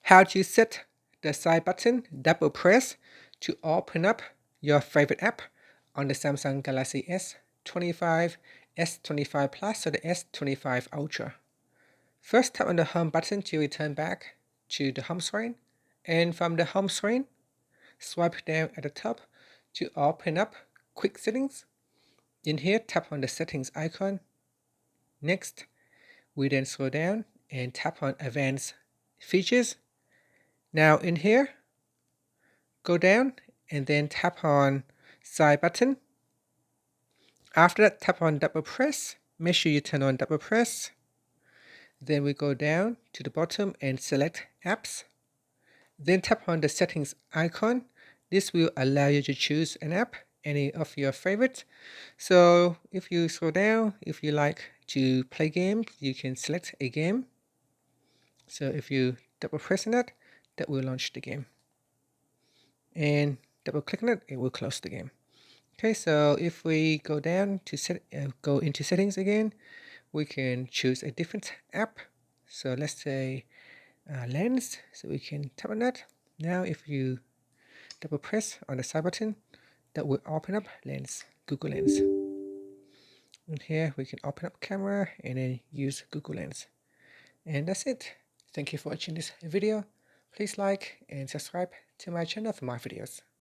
How to set the side button, double press to open up your favorite app on the Samsung Galaxy S25, S25 Plus, or the S25 Ultra. First, tap on the home button to return back to the home screen, and from the home screen, swipe down at the top to open up Quick Settings. In here, tap on the settings icon. Next, we then scroll down and tap on Advanced Features. Now in here, go down and then tap on Side button. After that, tap on Double Press. Make sure you turn on Double Press. Then we go down to the bottom and select Apps. Then tap on the Settings icon. This will allow you to choose an app, any of your favorites. So if you scroll down, if you like to play games, you can select a game. So if you double press on it, that will launch the game. And double click on it, it will close the game. Okay, so if we go down to go into settings again, we can choose a different app. So let's say Lens. So we can tap on that. Now if you double press on the side button, that will open up Lens, Google Lens. And here we can open up camera and then use Google Lens. And that's it. Thank you for watching this video. Please like and subscribe to my channel for more videos.